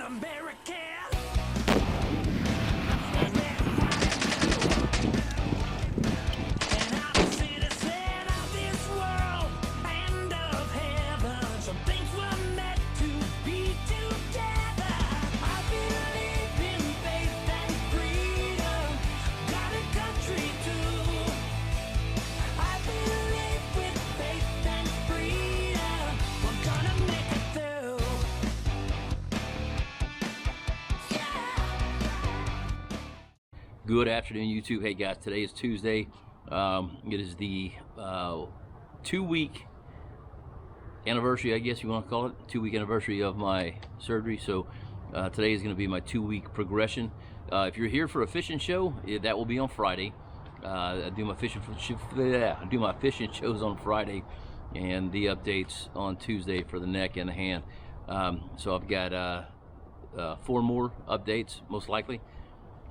America. Good afternoon, YouTube. Hey guys, today is Tuesday. It is the 2-week anniversary, I guess you want to call it, 2-week anniversary of my surgery. So today is going to be my 2-week progression. If you're here for a fishing show, that will be on Friday. I do my fishing shows on Friday, and the updates on Tuesday for the neck and the hand. So I've got 4 more updates, most likely.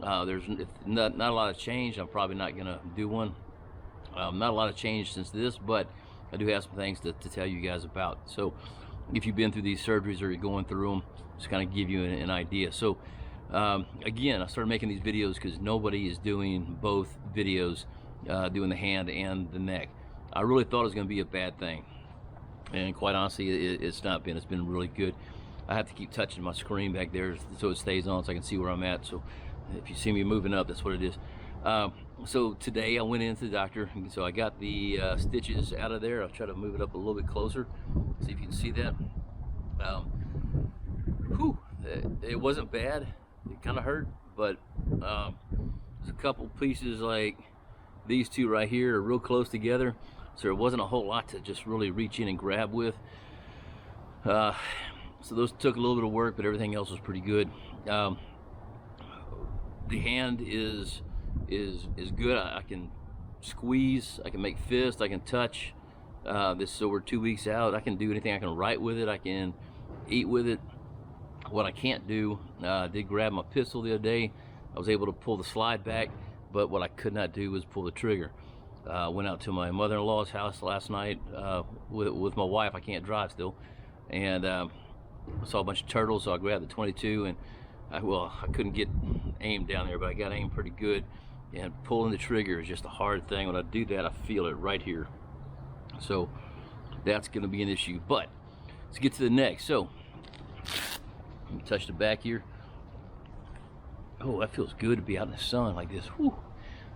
There's not a lot of change. I'm probably not gonna do one. Not a lot of change since this, but I do have some things to tell you guys about. So if you've been through these surgeries or you're going through them, just kind of give you an idea. So again, I started making these videos because nobody is doing both videos, doing the hand and the neck. I really thought it was gonna be a bad thing, and quite honestly, it's not been. It's been really good. I have to keep touching my screen back there so it stays on, so I can see where I'm at. So if you see me moving up, that's what it is. So today I went into the doctor, and so I got the stitches out of there. I'll try to move it up a little bit closer, see if you can see that. It wasn't bad. It kind of hurt, but there's a couple pieces like these two right here are real close together, so there wasn't a whole lot to just really reach in and grab with. So those took a little bit of work, but everything else was pretty good. The hand is good. I can squeeze, I can make fists, I can touch. So we're 2 weeks out. I can do anything. I can write with it, I can eat with it. What I can't do, I did grab my pistol the other day. I was able to pull the slide back, but what I could not do was pull the trigger. Went out to my mother-in-law's house last night with my wife. I can't drive still, and saw a bunch of turtles, so I grabbed the 22, and I couldn't get aim down there, but I got aim pretty good. And pulling the trigger is just a hard thing. When I do that, I feel it right here. So that's going to be an issue. But let's get to the neck. So let me touch the back here. Oh, that feels good to be out in the sun like this. Whew.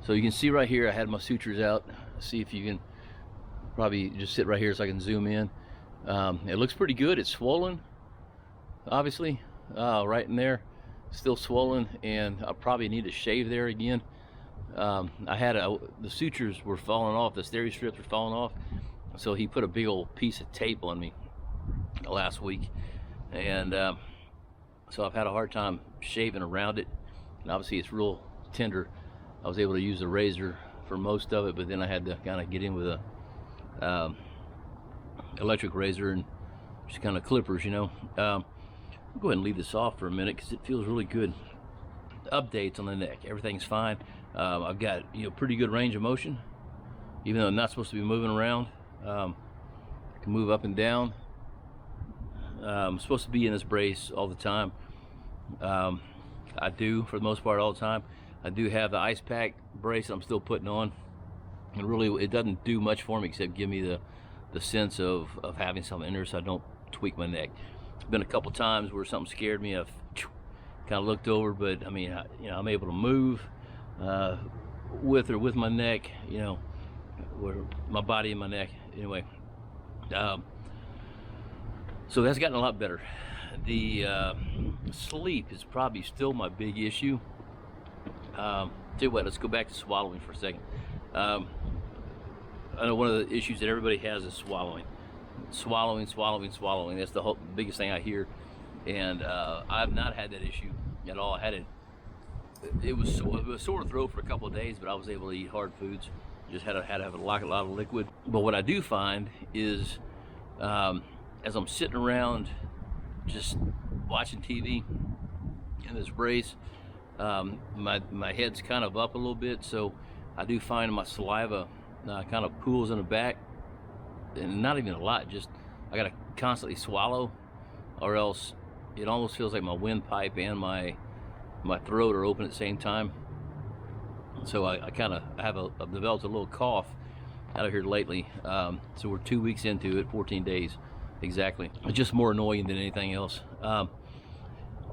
So you can see right here, I had my sutures out. See if you can probably just sit right here so I can zoom in. It looks pretty good. It's swollen, obviously, right in there. Still swollen, and I probably need to shave there again. The sutures were falling off, the stereo strips were falling off, so he put a big old piece of tape on me last week, and so I've had a hard time shaving around it, and obviously it's real tender. I was able to use a razor for most of it, but then I had to kind of get in with a electric razor and just kind of clippers, you know. I'll go ahead and leave this off for a minute because it feels really good. Updates on the neck, everything's fine. I've got pretty good range of motion, even though I'm not supposed to be moving around. I can move up and down. I'm supposed to be in this brace all the time. I do, for the most part, all the time. I do have the ice pack brace that I'm still putting on, and really it doesn't do much for me except give me the sense of having something in there so I don't tweak my neck. Been a couple times where something scared me. I've kind of looked over, but I mean, I'm able to move with or with my neck, where my body and my neck. Anyway, so that's gotten a lot better. The sleep is probably still my big issue. Tell you what, let's go back to swallowing for a second. I know one of the issues that everybody has is swallowing. Swallowing. That's the biggest thing I hear, and I've not had that issue at all. I had it was a sore throat for a couple of days, but I was able to eat hard foods. Just had to have a lot of liquid. But what I do find is, as I'm sitting around just watching TV in this brace, my head's kind of up a little bit, so I do find my saliva kind of pools in the back. And not even a lot, just I gotta constantly swallow, or else it almost feels like my windpipe and my throat are open at the same time. So I've developed a little cough out of here lately. So we're 2 weeks into it, 14 days exactly. It's just more annoying than anything else.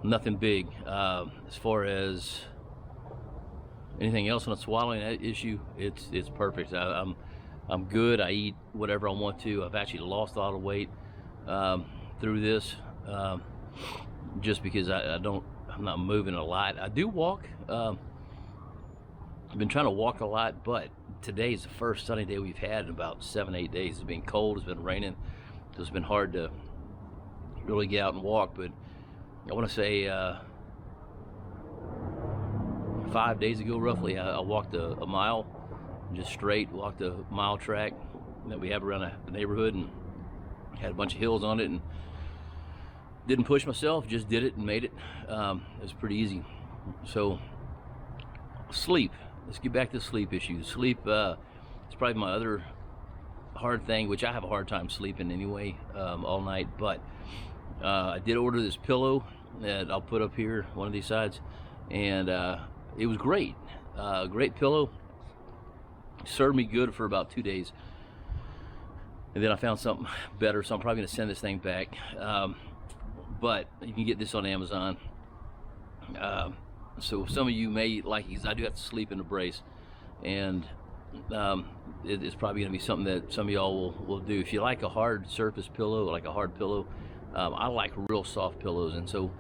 Nothing big. As far as anything else on the swallowing issue, it's perfect. I'm good. I eat whatever I want to. I've actually lost a lot of weight through this, just because I'm not moving a lot. I do walk. I've been trying to walk a lot, but today is the first sunny day we've had in about 7-8 days. It's been cold, it's been raining, so it's been hard to really get out and walk. But I want to say 5 days ago roughly, I walked a mile, just straight, walked a mile track that we have around the neighborhood, and had a bunch of hills on it, and didn't push myself, just did it and made it. It was pretty easy. So sleep. Let's get back to the sleep issue. Sleep is probably my other hard thing, which I have a hard time sleeping anyway, all night. But I did order this pillow that I'll put up here, one of these sides, and it was great. Great pillow. Served me good for about 2 days, and then I found something better, so I'm probably going to send this thing back. But you can get this on Amazon. So some of you may like it, because I do have to sleep in a brace, and it's probably going to be something that some of y'all will do. If you like a hard surface pillow, like a hard pillow, I like real soft pillows, and so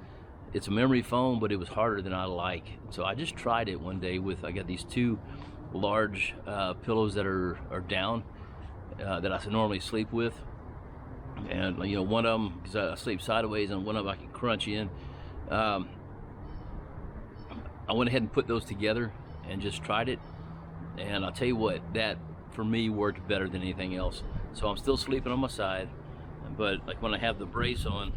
it's a memory foam, but it was harder than I like. So I just tried it one day with, I got these two large pillows that are down, that I normally sleep with, and you know, one of them, because I sleep sideways, and one of them I can crunch in. I went ahead and put those together and just tried it, and I'll tell you what, that for me worked better than anything else. So I'm still sleeping on my side, but like when I have the brace on,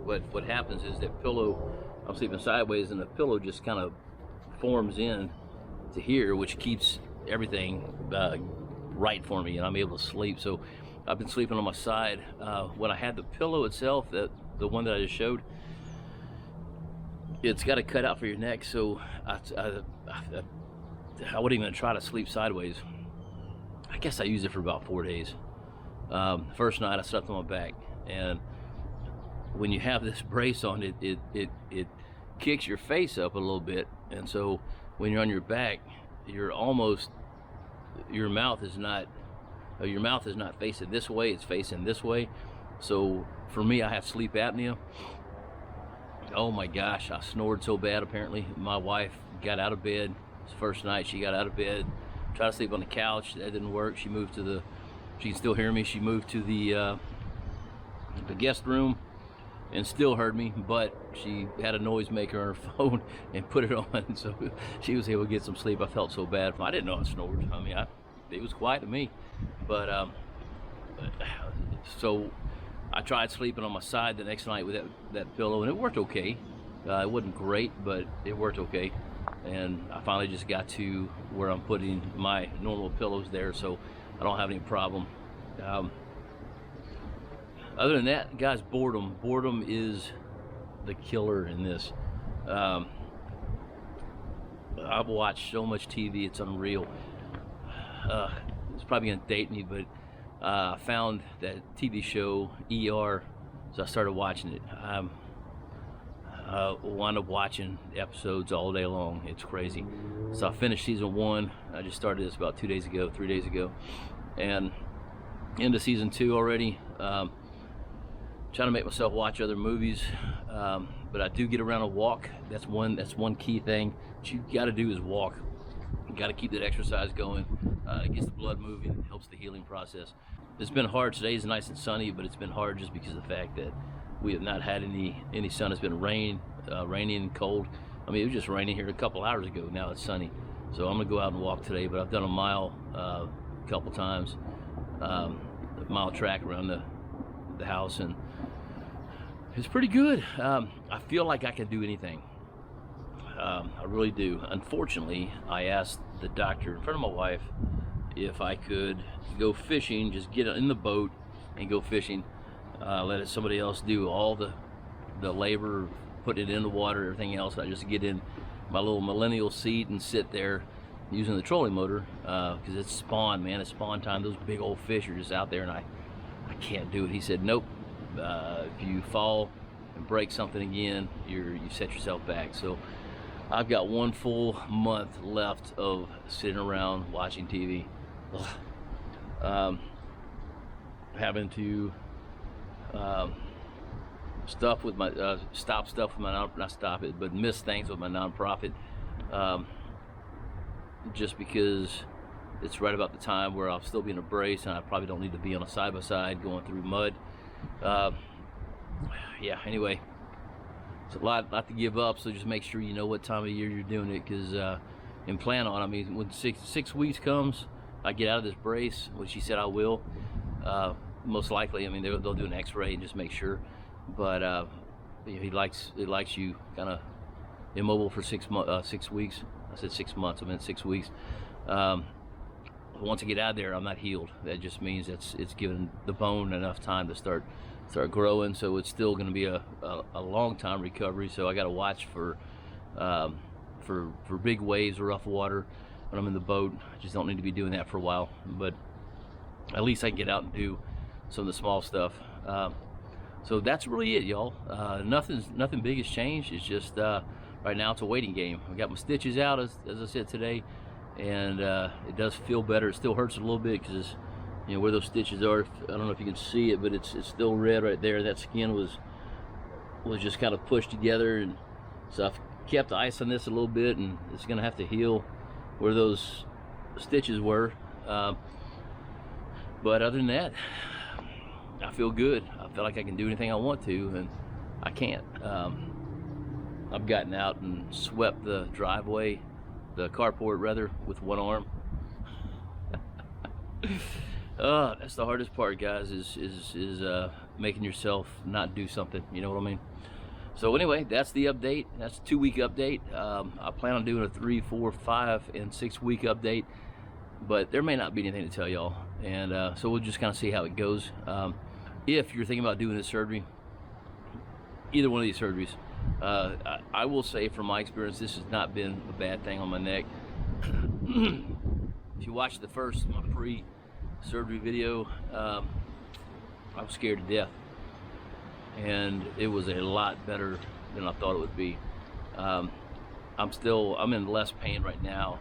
what happens is that pillow, I'm sleeping sideways, and the pillow just kind of forms in to here, which keeps everything right for me, and I'm able to sleep. So I've been sleeping on my side. When I had the pillow itself, the one that I just showed, it's got a cutout for your neck, so I wouldn't even try to sleep sideways. I guess I used it for about 4 days. First night I slept on my back, and when you have this brace on, it kicks your face up a little bit, and so when you're on your back, your mouth is not facing this way, it's facing this way. So for me, I have sleep apnea. Oh my gosh, I snored so bad. Apparently my wife got out of bed. It's the first night she got out of bed, tried to sleep on the couch. That didn't work. She moved to she can still hear me. She moved to the guest room and still heard me, but she had a noisemaker on her phone and put it on, so she was able to get some sleep. I felt so bad. I didn't know I snored. I mean, it was quiet to me, but so I tried sleeping on my side the next night with that pillow, and it worked okay. It wasn't great, but it worked okay. And I finally just got to where I'm putting my normal pillows there, so I don't have any problem. Other than that, guys, boredom. Boredom is the killer in this. I've watched so much TV, it's unreal. It's probably gonna date me, but I found that TV show ER, so I started watching it. I wound up watching episodes all day long. It's crazy. So I finished season 1. I just started this about 3 days ago, and into season 2 already. Trying to make myself watch other movies, but I do get around a walk. That's one key thing that you got to do is walk. You got to keep that exercise going. It gets the blood moving, helps the healing process. It's been hard. Today's nice and sunny, but it's been hard just because of the fact that we have not had any sun. It's been rainy and cold. I mean, it was just raining here a couple hours ago. Now it's sunny, so I'm gonna go out and walk today. But I've done a mile a couple times, a mile track around the house, and it's pretty good. I feel like I can do anything. I really do. Unfortunately, I asked the doctor in front of my wife if I could go fishing, just get in the boat and go fishing, let somebody else do all the the labor, putting it in the water, everything else. I just get in my little millennial seat and sit there using the trolling motor, because it's spawn, man. It's spawn time. Those big old fish are just out there, and I can't do it. He said, nope, if you fall and break something again, you set yourself back. So I've got 1 full month left of sitting around watching TV. Having to stuff with my stop stuff with my not stop it, but miss things with my nonprofit, just because it's right about the time where I'll still be in a brace, and I probably don't need to be on a side-by-side going through mud. Yeah, anyway, it's a lot to give up, so just make sure you know what time of year you're doing it, because and plan on, I mean, when six weeks comes, I get out of this brace, which he said I will, most likely. I mean, they'll do an x-ray and just make sure, but you know, he likes you kind of immobile for 6 weeks. I said 6 months, I meant 6 weeks. Once I get out of there, I'm not healed. That just means it's given the bone enough time to start growing, so it's still going to be a long time recovery. So I got to watch for big waves or rough water when I'm in the boat. I just don't need to be doing that for a while, but at least I can get out and do some of the small stuff. So that's really it, y'all. Nothing big has changed. It's just right now it's a waiting game. I got my stitches out, as I said today, and it does feel better. It still hurts a little bit because, you know, where those stitches are, I don't know if you can see it, but it's still red right there. That skin was just kind of pushed together, and so I've kept ice on this a little bit, and it's gonna have to heal where those stitches were. But other than that, I feel good. I feel like I can do anything I want to, and I can't. I've gotten out and swept the driveway, the carport rather, with one arm. That's the hardest part, guys, is making yourself not do something, you know what I mean? So anyway, that's the update. That's a 2-week update. I plan on doing a 3, 4, 5, and 6 week update, but there may not be anything to tell y'all, and so we'll just kind of see how it goes. If you're thinking about doing this surgery, either one of these surgeries, I will say from my experience, this has not been a bad thing on my neck. If you watch my pre-surgery video, I was scared to death, and it was a lot better than I thought it would be. I'm in less pain right now,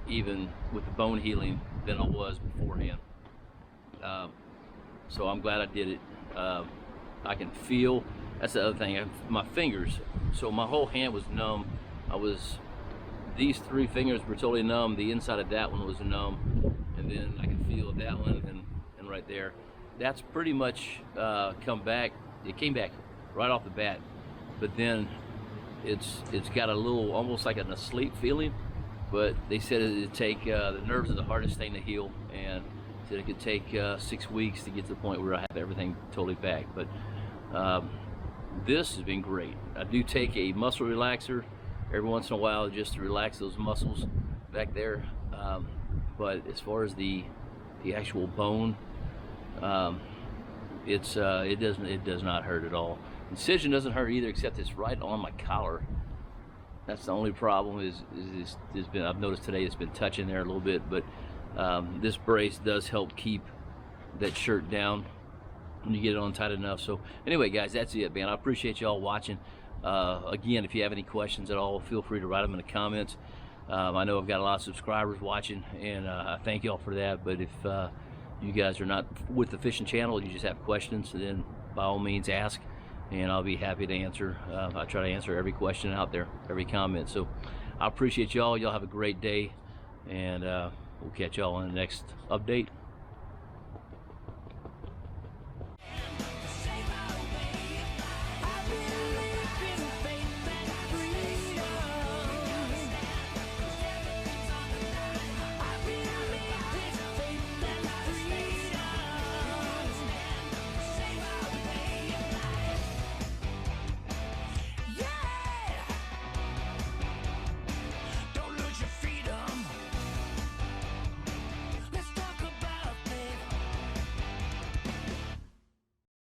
even with the bone healing, than I was beforehand. So I'm glad I did it. I can feel, that's the other thing, my fingers, so my whole hand was numb. These 3 fingers were totally numb. The inside of that one was numb, and then I can feel that one and right there. That's pretty much come back. It came back right off the bat, but then it's got a little, almost like an asleep feeling. But they said it'd take, the nerves are the hardest thing to heal, and said it could take 6 weeks to get to the point where I have everything totally back. But this has been great. I do take a muscle relaxer every once in a while just to relax those muscles back there. But as far as the actual bone, it does not hurt at all. Incision doesn't hurt either, except it's right on my collar. That's the only problem. I've noticed today it's been touching there a little bit, but this brace does help keep that shirt down when you get it on tight enough. So anyway, guys, that's it, man. I appreciate y'all watching. Again, if you have any questions at all, feel free to write them in the comments. I know I've got a lot of subscribers watching, and I thank y'all for that. But if you guys are not with the fishing channel, you just have questions, then by all means ask, and I'll be happy to answer. I try to answer every question out there, every comment. So I appreciate y'all. Y'all have a great day, and we'll catch y'all on the next update.